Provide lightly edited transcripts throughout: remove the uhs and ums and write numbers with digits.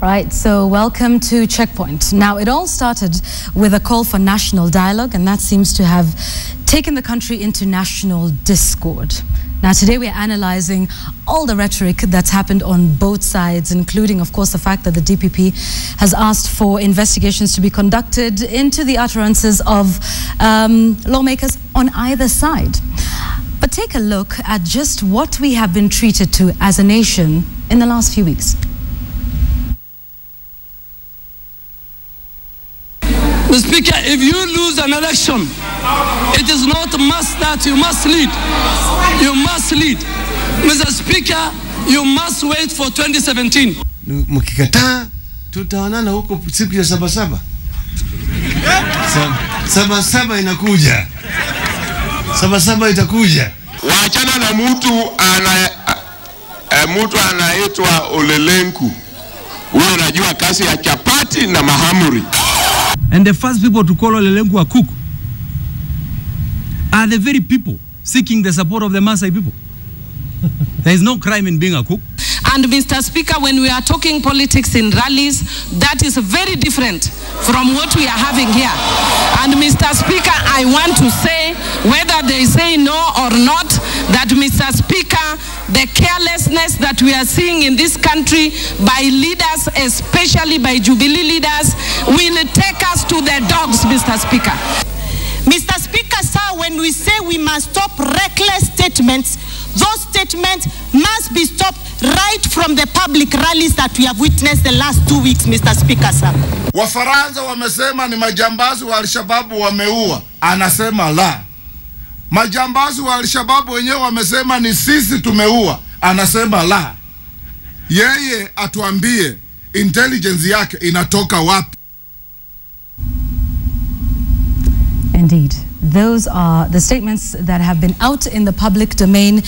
Right, so welcome to Checkpoint. Now, it all started with a call for national dialogue, and that seems to have taken the country into national discord. Now, today we're analyzing all the rhetoric that's happened on both sides, including, of course, the fact that the DPP has asked for investigations to be conducted into the utterances of lawmakers on either side. But take a look at just what we have been treated to as a nation in the last few weeks. Mr. Speaker, if you lose an election, it is not a must that you must lead. You must lead. Mr. Speaker, you must wait for 2017. Mkikataa, tutaonana huko siku ya Sabasaba. Sabasaba inakuja. Sabasaba itakuja. Waachana na mtu anaitwa Olelenku. Huyo anajua kasi ya chapati na mahamuri. And the first people to call Olelenku a cook are the very people seeking the support of the Maasai people. There is no crime in being a cook. And Mr. Speaker, when we are talking politics in rallies, that is very different from what we are having here. And Mr. Speaker, I want to say, whether they say no or not, that Mr. Speaker, the carelessness that we are seeing in this country by leaders, especially by Jubilee leaders, will take us to the dogs, Mr. Speaker. Mr. Speaker, sir, when we say we must stop reckless statements, those statements must be stopped right from the public rallies that we have witnessed the last 2 weeks, Mr. Speaker, sir. Wafaransa wamesema ni majambazi wa Al-Shababu wameua. Anasema la. Majambazi wa Al-Shababu wenyewe wamesema ni sisi tumeua. Anasema la. Yeye atuambie intelligence yake inatoka wapi? Indeed. Those are the statements that have been out in the public domain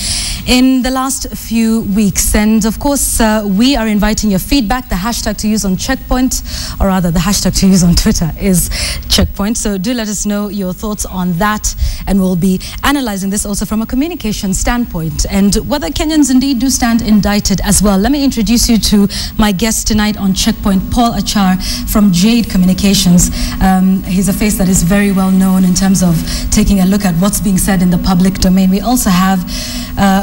in the last few weeks. And of course, we are inviting your feedback. The hashtag to use on Checkpoint, or rather the hashtag to use on Twitter, is Checkpoint. So do let us know your thoughts on that. And we'll be analyzing this also from a communication standpoint and whether Kenyans indeed do stand indicted as well. Let me introduce you to my guest tonight on Checkpoint, Paul Achar from Jade Communications. He's a face that is very well known in terms of taking a look at what's being said in the public domain. We also have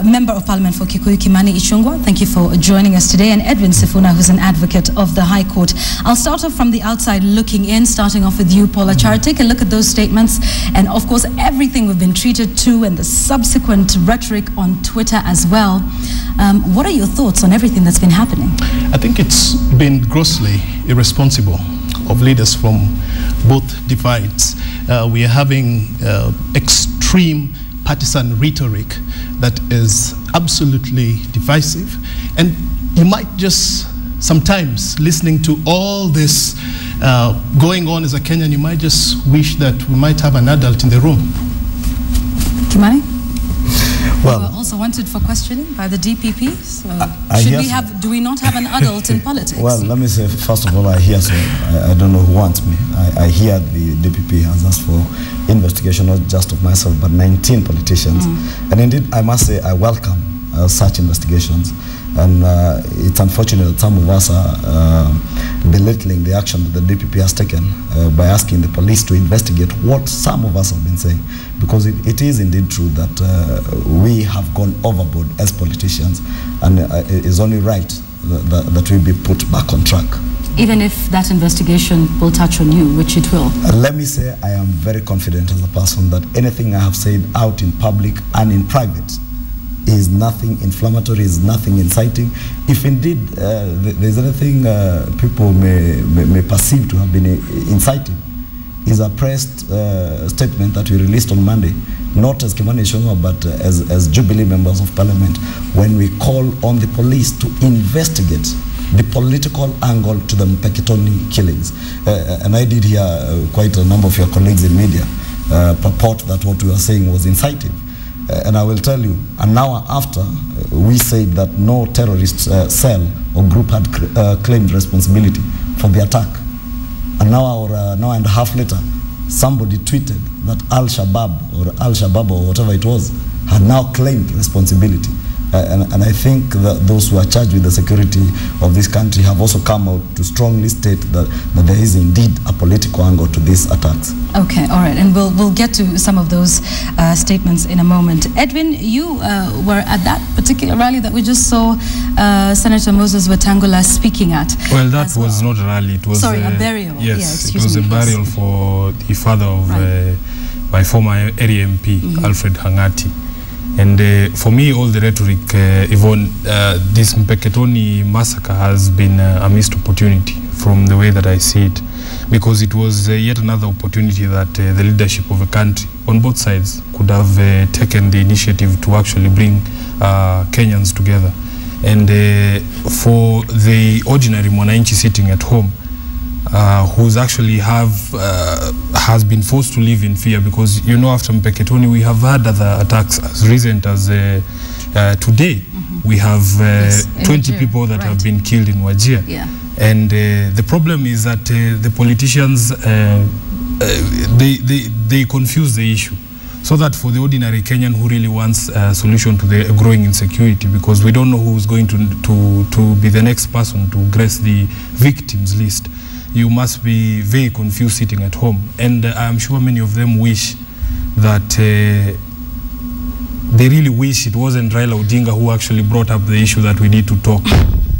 Member of Parliament for Kikuyu, Kimani Ichung'wah. Thank you for joining us today. And Edwin Sifuna, who's an advocate of the High Court. I'll start off from the outside looking in, starting off with you, Paul Achar. Take a look at those statements and, of course, everything we've been treated to and the subsequent rhetoric on Twitter as well. What are your thoughts on everything that's been happening? I think it's been grossly irresponsible of leaders from both divides. We are having extreme partisan rhetoric that is absolutely divisive. And you might just, sometimes, listening to all this going on as a Kenyan, you might just wish that we might have an adult in the room. Kimani? Well, you were also wanted for questioning by the DPP. So do we not have an adult in politics? Well, let me say, first of all, I hear, so I don't know who wants me. I hear the DPP has asked for investigation, not just of myself, but 19 politicians. And indeed, I must say, I welcome such investigations. And it's unfortunate that some of us are belittling the action that the DPP has taken by asking the police to investigate what some of us have been saying. Because it is indeed true that we have gone overboard as politicians, and it is only right that we be put back on track. Even if that investigation will touch on you, which it will? Let me say I am very confident as a person that anything I have said out in public and in private is nothing inflammatory, is nothing inciting. If indeed there's anything people may perceive to have been inciting, is a pressed statement that we released on Monday, not as Kimani Ichung'wah, but as Jubilee members of Parliament, when we call on the police to investigate the political angle to the Mpeketoni killings. And I did hear quite a number of your colleagues in media purport that what we were saying was inciting. And I will tell you, an hour after, we said that no terrorist cell or group had claimed responsibility for the attack. An hour or an hour and a half later, somebody tweeted that Al-Shabaab or Al-Shabaab or whatever it was had now claimed responsibility. And I think that those who are charged with the security of this country have also come out to strongly state that there is indeed a political angle to these attacks. Okay, all right, and we'll get to some of those statements in a moment. Edwin, you were at that particular rally that we just saw Senator Moses Wetangula speaking at. Well, that was not a rally. It was a burial. Yes, it was a burial for the father of my former area MP, Alfred Hangati. And for me, all the rhetoric, Yvonne, this Mpeketoni massacre has been a missed opportunity from the way that I see it, because it was yet another opportunity that the leadership of a country on both sides could have taken the initiative to actually bring Kenyans together. And for the ordinary Mwananchi sitting at home, who's actually has been forced to live in fear, because you know, after Mpeketoni we have had other attacks as recent as today. We have 20 people that have been killed in Wajir. And the problem is that the politicians they confuse the issue, so that for the ordinary Kenyan who really wants a solution to the growing insecurity, because we don't know who's going to be the next person to grace the victims list, you must be very confused sitting at home. And I'm sure many of them wish that they really wish it wasn't Raila Odinga who actually brought up the issue that we need to talk.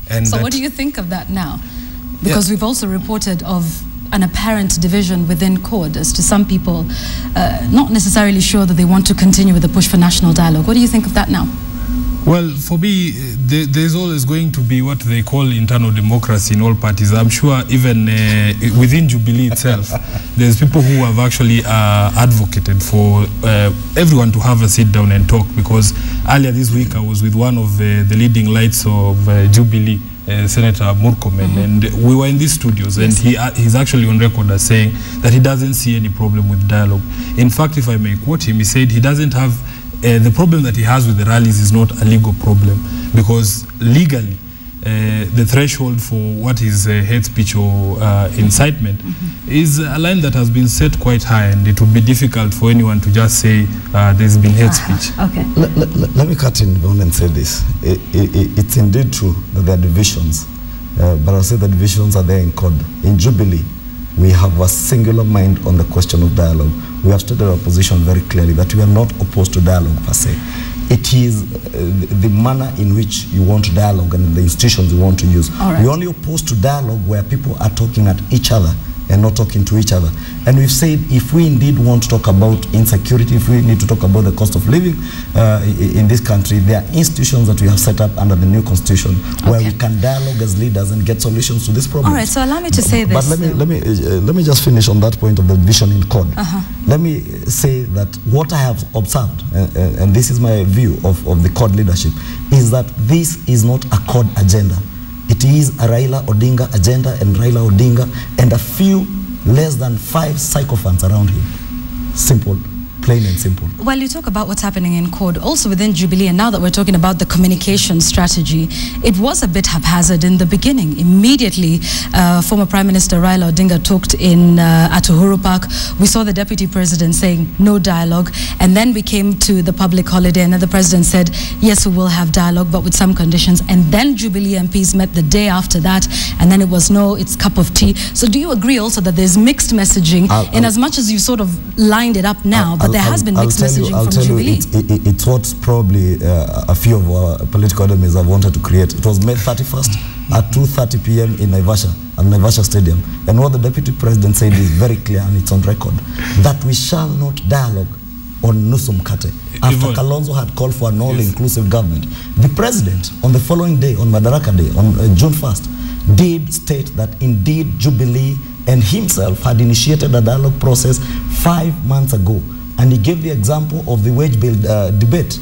And so what do you think of that now? Because we've also reported of an apparent division within CORD as to some people not necessarily sure that they want to continue with the push for national dialogue. What do you think of that now? Well, for me, there's always going to be what they call internal democracy in all parties. I'm sure even within Jubilee itself, there's people who have actually advocated for everyone to have a sit down and talk, because earlier this week I was with one of the leading lights of Jubilee, Senator Murkomen, and we were in these studios, and he's actually on record as saying that he doesn't see any problem with dialogue. In fact, if I may quote him, he said he doesn't have the problem that he has with the rallies is not a legal problem, because legally the threshold for what is hate speech or incitement is a line that has been set quite high, and it would be difficult for anyone to just say there's been hate speech. Okay. Let me cut in and say this. It's indeed true that there are divisions, but I'll say the divisions are there in CORD. In Jubilee, we have a singular mind on the question of dialogue. We have stated our position very clearly that we are not opposed to dialogue per se. It is the manner in which you want dialogue and the institutions you want to use. We only oppose to dialogue where people are talking at each other and not talking to each other. And we've said if we indeed want to talk about insecurity, if we need to talk about the cost of living in this country, there are institutions that we have set up under the new constitution where we can dialogue as leaders and get solutions to this problem. All right, so allow me to say this. But let me just finish on that point of the division in CORD. Let me say that what I have observed, and this is my view of the CORD leadership, is that this is not a CORD agenda. It is a Raila Odinga agenda, and Raila Odinga and a few less than 5 sycophants around him. Simple. Plain and simple. While you talk about what's happening in CORD, also within Jubilee, and now that we're talking about the communication strategy, it was a bit haphazard in the beginning. Immediately, former Prime Minister Raila Odinga talked at Uhuru Park. We saw the Deputy President saying no dialogue, and then we came to the public holiday, and then the President said, yes, we will have dialogue, but with some conditions. And then Jubilee MPs met the day after that, and then it was no, it's cup of tea. So do you agree also that there's mixed messaging, in as much as you sort of lined it up now, but there has been mixed messaging from Jubilee? It's what probably a few of our political enemies have wanted to create. It was May 31st at 2:30 p.m. in Naivasha, at Naivasha Stadium. And what the Deputy President said is very clear, and it's on record, that we shall not dialogue on Nusu Mkate. After Kalonzo had called for an all-inclusive government, the President, on the following day, on Madaraka Day, on June 1st, did state that indeed Jubilee and himself had initiated a dialogue process 5 months ago. And he gave the example of the wage bill debate.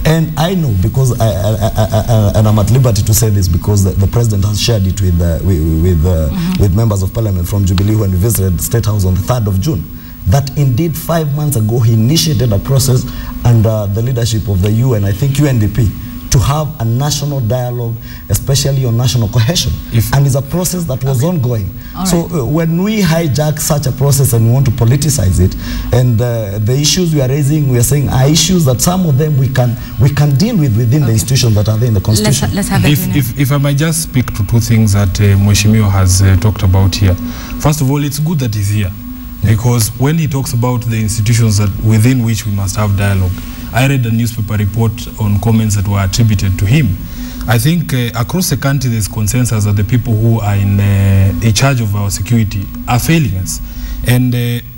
And I know, because and I'm at liberty to say this because the President has shared it with members of Parliament from Jubilee when we visited the State House on the 3rd of June, that indeed 5 months ago he initiated a process under the leadership of the UN, I think UNDP, to have a national dialogue, especially on national cohesion. And it's a process that was ongoing. So when we hijack such a process and we want to politicize it, and the issues we are raising, we are saying are issues that some of them we can deal with within the institutions that are there in the Constitution. Let's have if I might just speak to two things that Mheshimiwa has talked about here. First of all, it's good that he's here, because when he talks about the institutions that within which we must have dialogue, I read a newspaper report on comments that were attributed to him. I think across the country there's consensus that the people who are in charge of our security are failing us. And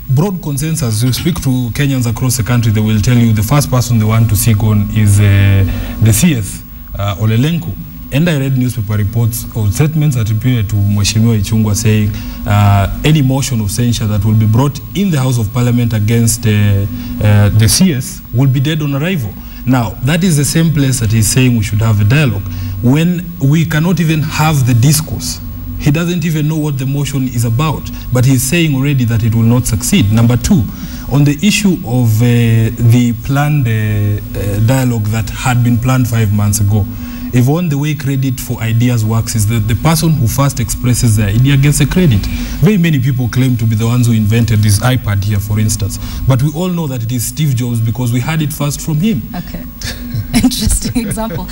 broad consensus, you speak to Kenyans across the country, they will tell you the first person they want to seek on is the CS, Ole Lenku. And I read newspaper reports or statements attributed to Mheshimiwa Ichung'wah saying any motion of censure that will be brought in the House of Parliament against the CS will be dead on arrival. Now, that is the same place that he's saying we should have a dialogue. When we cannot even have the discourse, he doesn't even know what the motion is about, but he's saying already that it will not succeed. Number two, on the issue of the planned dialogue that had been planned 5 months ago, Yvonne, the way credit for ideas works is that the person who first expresses the idea gets a credit. Very many people claim to be the ones who invented this iPad here, for instance. But we all know that it is Steve Jobs because we heard it first from him. Okay. Interesting example.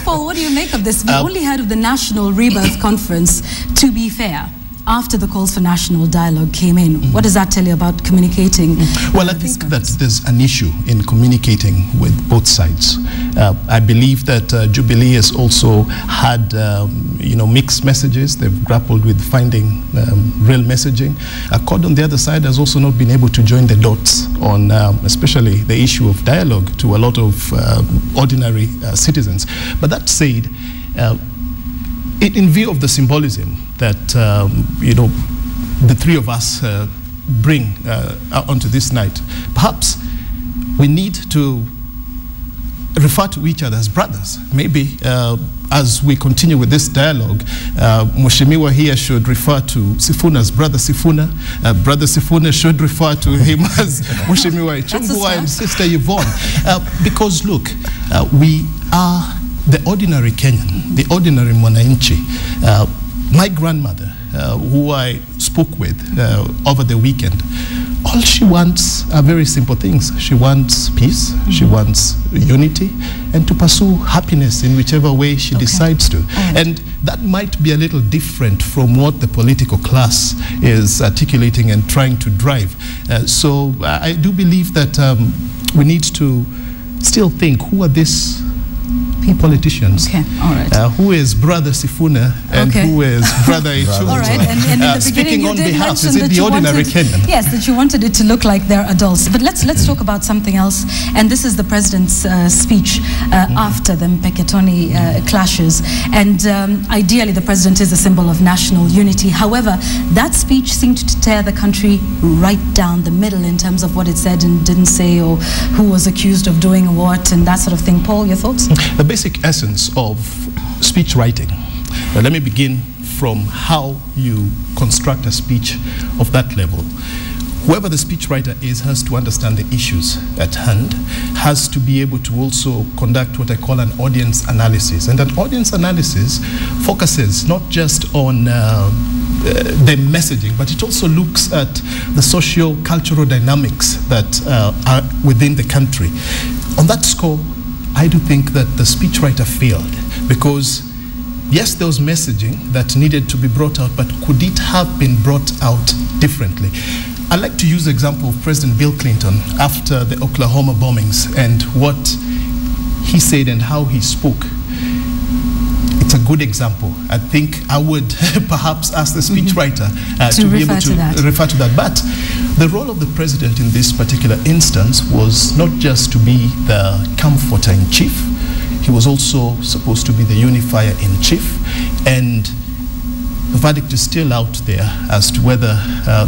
Paul, what do you make of this? We only heard of the National Rebirth Conference, to be fair, after the calls for national dialogue came in. What does that tell you about communicating? Well, I think that there's an issue in communicating with both sides. I believe that Jubilee has also had mixed messages. They've grappled with finding real messaging. CORD on the other side has also not been able to join the dots on especially the issue of dialogue to a lot of ordinary citizens. But that said, in view of the symbolism that the three of us bring onto this night, perhaps we need to refer to each other as brothers. Maybe as we continue with this dialogue, Mheshimiwa here should refer to Sifuna as Brother Sifuna. Brother Sifuna should refer to him as Mheshimiwa Ichung'wah and Sister Yvonne. Because look, we are the ordinary Kenyan, the ordinary mwananchi. My grandmother, who I spoke with over the weekend, all she wants are very simple things. She wants peace, she wants unity, and to pursue happiness in whichever way she decides to. And that might be a little different from what the political class is articulating and trying to drive. So I do believe that we need to still think, who are these politicians? Okay, all right. Who is Brother Sifuna and who is Brother Ichung'wah? All right, and in the beginning you did mention that you wanted, yes, that you wanted it to look like they're adults. But let's talk about something else, and this is the president's speech after the Mpeketoni clashes. And ideally, the president is a symbol of national unity. However, that speech seemed to tear the country right down the middle in terms of what it said and didn't say, or who was accused of doing what, and that sort of thing. Paul, your thoughts? The basic essence of speech writing. Let me begin from how you construct a speech of that level. Whoever the speechwriter is has to understand the issues at hand, has to be able to also conduct what I call an audience analysis. And an audience analysis focuses not just on the messaging, but it also looks at the socio-cultural dynamics that are within the country. On that score, I do think that the speechwriter failed, because yes, there was messaging that needed to be brought out, but could it have been brought out differently? I'd like to use the example of President Bill Clinton after the Oklahoma bombings and what he said and how he spoke. It's a good example. I think I would perhaps ask the speechwriter to be able to refer to that. But the role of the president in this particular instance was not just to be the comforter in chief. He was also supposed to be the unifier in chief. And the verdict is still out there as to whether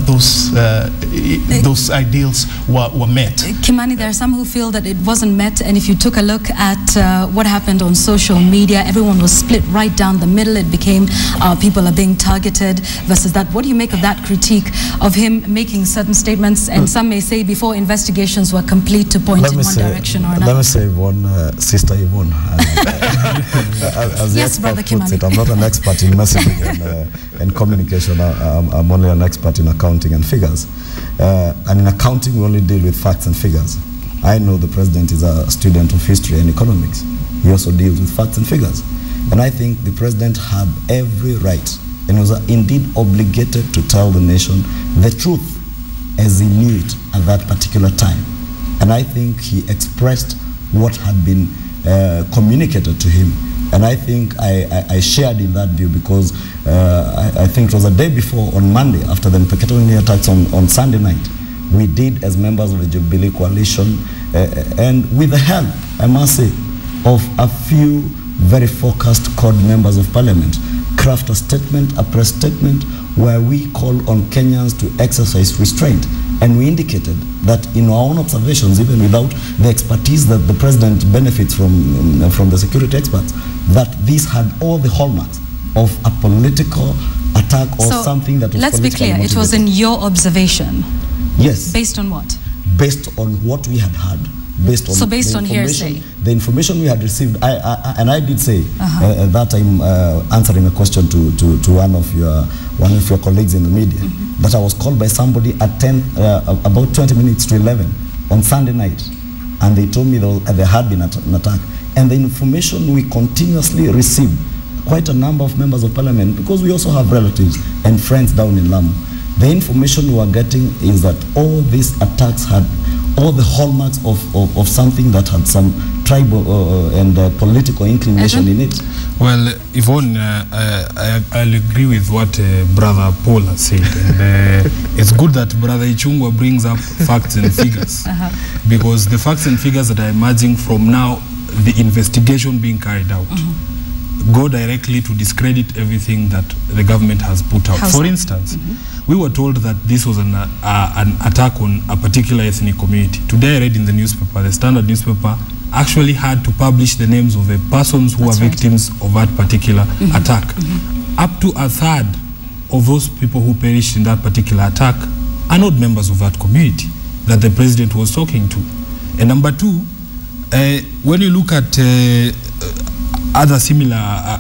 those ideals were met. Kimani, there are some who feel that it wasn't met, and if you took a look at what happened on social media. Everyone was split right down the middle. It became people are being targeted versus that. What do you make of that critique of him making certain statements? And some may say before investigations were complete to point in one direction or another. Let me say Yvonne, Sister Yvonne. As yes, Brother Kimani. I'm not an expert in messaging and communication. I'm only an expert in accounting and figures. And in accounting, we only deal with facts and figures. I know the president is a student of history and economics. He also deals with facts and figures. And I think the president had every right and was indeed obligated to tell the nation the truth as he knew it at that particular time. And I think he expressed what had been communicated to him. And I think I shared in that view because I think it was a day before, on Monday, after the Mpeketoni attacks on Sunday night, we did, as members of the Jubilee Coalition, and with the help, I must say, of a few very focused CORD members of parliament, craft a statement, a press statement, where we call on Kenyans to exercise restraint. And we indicated that in our own observations, even without the expertise that the president benefits from the security experts, that this had all the hallmarks of a political attack or something that was let's be clear, motivated. It was in your observation. Yes. Based on what? Based on what we had heard. Based on hearsay. The information we had received, I did say that I'm answering a question to one of your colleagues in the media, that I was called by somebody at about 20 minutes to 11 on Sunday night, and they told me there had been an attack. And the information we continuously received, quite a number of members of parliament, because we also have relatives and friends down in Lamu, the information we were getting is that all these attacks had all the hallmarks of something that had some tribal and political inclination in it. Well, Yvonne, I'll agree with what Brother Paul has said. And it's good that Brother Ichungwa brings up facts and figures. Because the facts and figures that are emerging from now, the investigation being carried out, go directly to discredit everything that the government has put out. For instance, we were told that this was an attack on a particular ethnic community. Today I read in the newspaper, the Standard newspaper, actually had to publish the names of the persons who were victims of that particular attack. Up to a third of those people who perished in that particular attack are not members of that community that the president was talking to. And number two, when you look at other similar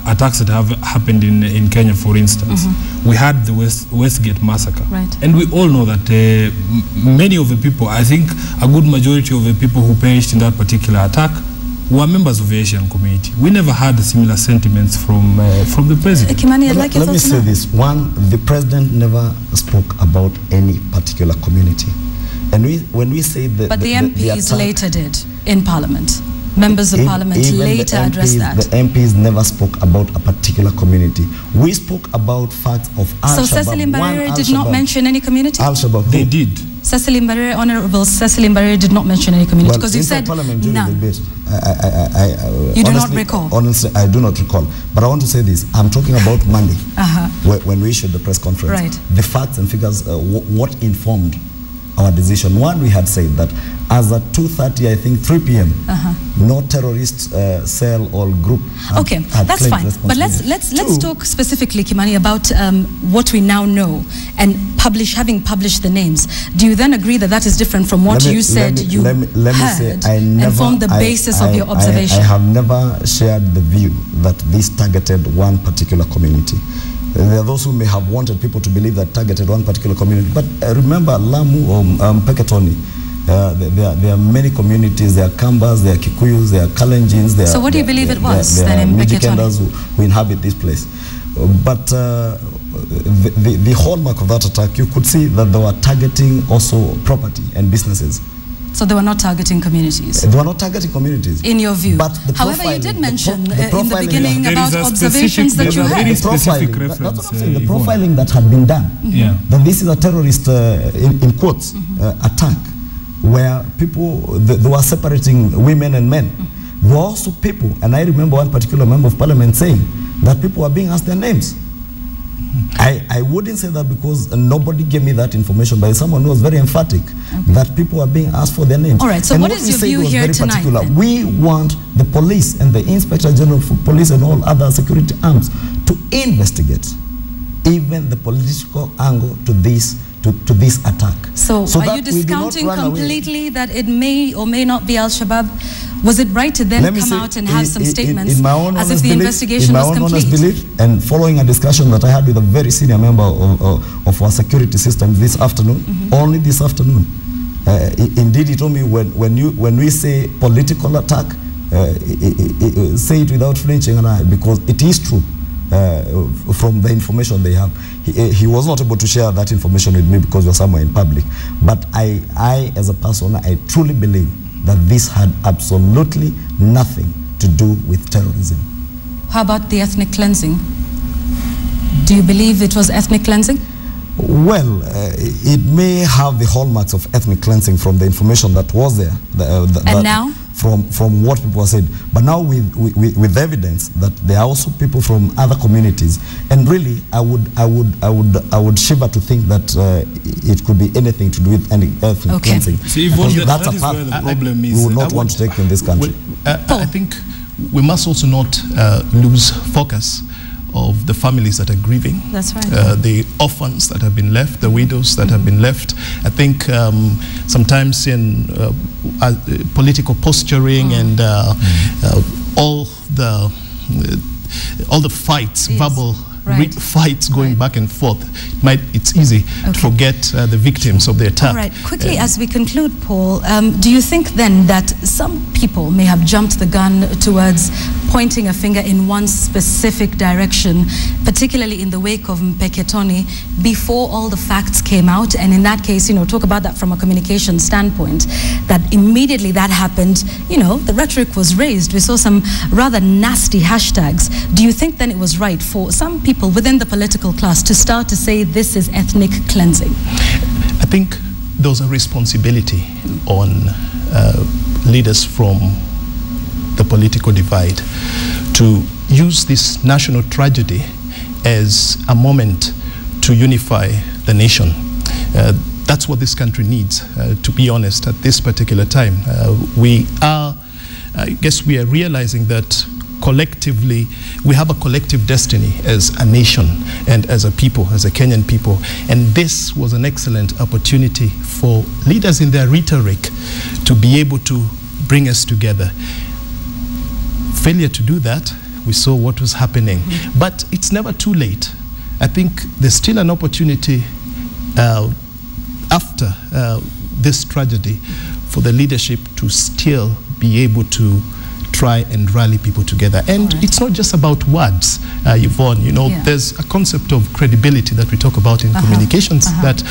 attacks that have happened in Kenya, for instance, we had the Westgate massacre. And we all know that many of the people, I think a good majority of the people who perished in that particular attack were members of the Asian community. We never had similar sentiments from the president. Kimani, I'd like your Let me say this. One, the president never spoke about any particular community. And when we say that... But the MPs later did in parliament. Members of parliament later addressed that. The MPs never spoke about a particular community. We spoke about facts of Al-Shabaab. So Cecily Mbarire did not mention any community? Al-Shabaab. They did. Cecily Mbarire, Honorable Cecily Mbarire did not mention any community because you said none. You do not recall? Honestly, I do not recall. But I want to say this. I'm talking about Monday, when we issued the press conference. Right. The facts and figures, what informed our decision. One, we had said that as at 2:30, I think 3 p.m., no terrorist cell or group had that's fine. But let's talk specifically, Kimani, about what we now know and having published the names. Do you then agree that that is different from what you said you heard and formed the basis of your observation? I have never shared the view that this targeted one particular community. There are those who may have wanted people to believe that targeted one particular community. But remember, Lamu or Mpeketoni, there are many communities. There are Kambas, there are Kikuyus, there are Kalenjins. So what do you believe it was then in Mpeketoni? who inhabit this place. But the hallmark of that attack, you could see that they were targeting also property and businesses. So they were not targeting communities? They were not targeting communities. In your view? But however, you did mention in the beginning about observations that you had. The profiling that had been done, that this is a terrorist, in quotes, attack, where people, they were separating women and men. There were also people, and I remember one particular member of parliament saying that people were being asked their names. I wouldn't say that because nobody gave me that information, but someone who was very emphatic that people are being asked for their names. All right, so and what is your view here tonight? We want the police and the Inspector General for Police and all other security arms to investigate even the political angle to this attack. So are you discounting completely that it may or may not be Al-Shabaab? Was it right to then come out and have some statements as if the investigation was complete? In my own honest belief, and following a discussion that I had with a very senior member of our security system this afternoon, only this afternoon, indeed he told me when we say political attack, say it without flinching, because it is true. From the information they have, he was not able to share that information with me because we were somewhere in public. But I as a person, I truly believe that this had absolutely nothing to do with terrorism. How about the ethnic cleansing? Do you believe it was ethnic cleansing? Well, it may have the hallmarks of ethnic cleansing from the information that was there. And now? From what people said, but now with evidence that there are also people from other communities, and really, I would shiver to think that it could be anything to do with any ethnic cleansing. See, that's a part the problem is. We would not want to take in this country. I think we must also not lose focus of the families that are grieving. That's right. The orphans that have been left, the widows that have been left. I think sometimes in political posturing and all the fights, verbal fights going back and forth, it's easy to forget the victims of the attack. All right, quickly as we conclude, Paul, do you think then that some people may have jumped the gun towards pointing a finger in one specific direction, particularly in the wake of Mpeketoni, before all the facts came out? And in that case, talk about that from a communication standpoint, that immediately that happened, the rhetoric was raised. We saw some rather nasty hashtags. Do you think then it was right for some people within the political class to start to say this is ethnic cleansing? I think there's a responsibility on leaders from the political divide to use this national tragedy as a moment to unify the nation. That's what this country needs, to be honest, at this particular time. I guess we are realizing that collectively, we have a collective destiny as a nation and as a people, as a Kenyan people. And this was an excellent opportunity for leaders in their rhetoric to be able to bring us together. Failure to do that, we saw what was happening. But it's never too late. I think there's still an opportunity after this tragedy for the leadership to still be able to try and rally people together. And it's not just about words, Yvonne. There's a concept of credibility that we talk about in communications, that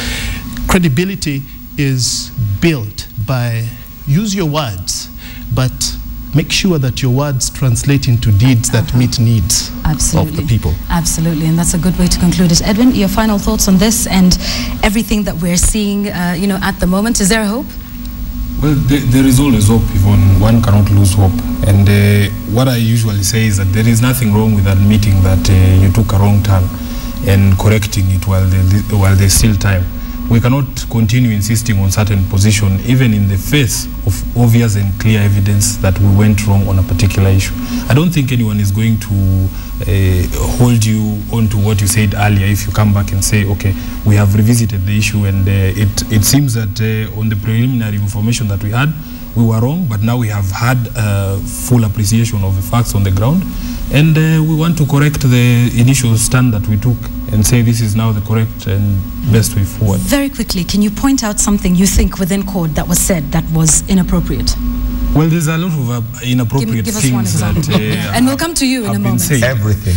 credibility is built by use your words, but make sure that your words translate into deeds that meet needs of the people. Absolutely, and that's a good way to conclude it. Edwin, your final thoughts on this and everything that we're seeing, at the moment. Is there a hope? Well, there is always hope, Yvonne. One cannot lose hope. And what I usually say is that there is nothing wrong with admitting that you took a wrong turn and correcting it while there's still time. We cannot continue insisting on certain position, even in the face of obvious and clear evidence that we went wrong on a particular issue. I don't think anyone is going to hold you onto what you said earlier if you come back and say, okay, we have revisited the issue and it seems that on the preliminary information that we had, we were wrong, but now we have had full appreciation of the facts on the ground, and we want to correct the initial stand that we took and say this is now the correct and best way forward. Very quickly, can you point out something you think within court that was said that was inappropriate? Well, there's a lot of inappropriate give us things one example. that and we'll come to you in a moment. Everything.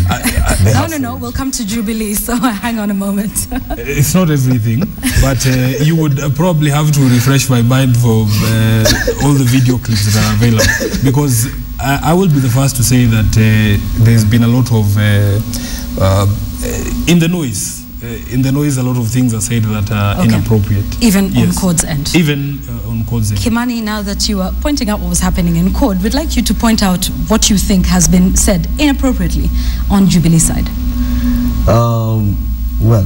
No, we'll come to Jubilee, so hang on a moment. It's not everything, but you would probably have to refresh my mind for all the video clips that are available, because I will be the first to say that there's been a lot of in the noise, a lot of things are said that are inappropriate. Even on court's end. Even on court's end. Kimani, now that you are pointing out what was happening in court, we'd like you to point out what you think has been said inappropriately on Jubilee side. Well,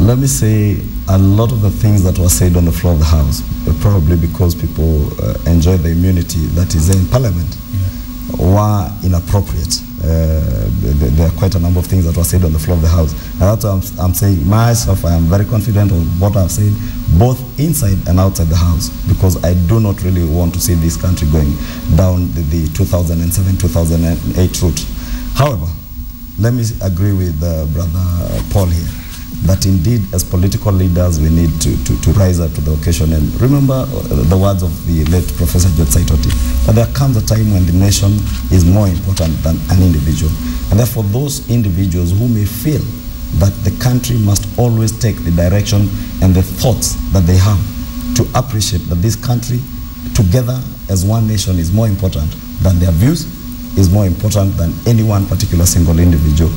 let me say a lot of the things that were said on the floor of the House, probably because people enjoy the immunity that is in Parliament, were inappropriate. There are quite a number of things that were said on the floor of the House. And that's why I'm saying myself, I am very confident of what I've said, both inside and outside the House, because I do not really want to see this country going down the 2007-2008 route. However, let me agree with Brother Paul here, that indeed as political leaders we need to rise up to the occasion and remember the words of the late Professor George Saitoti, that there comes a time when the nation is more important than an individual. And therefore those individuals who may feel that the country must always take the direction and the thoughts that they have to appreciate that this country together as one nation is more important than their views, is more important than any one particular single individual,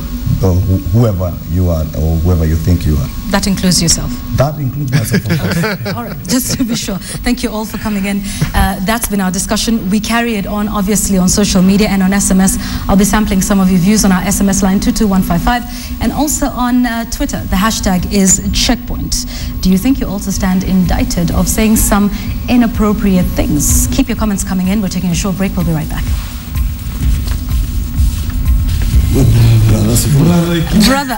or whoever you are or whoever you think you are. That includes yourself? That includes myself, of course. All right, just to be sure. Thank you all for coming in. That's been our discussion. We carry it on, obviously, on social media and on SMS. I'll be sampling some of your views on our SMS line 22155 and also on Twitter. The hashtag is Checkpoint. Do you think you also stand indicted of saying some inappropriate things? Keep your comments coming in. We're taking a short break. We'll be right back. Brother.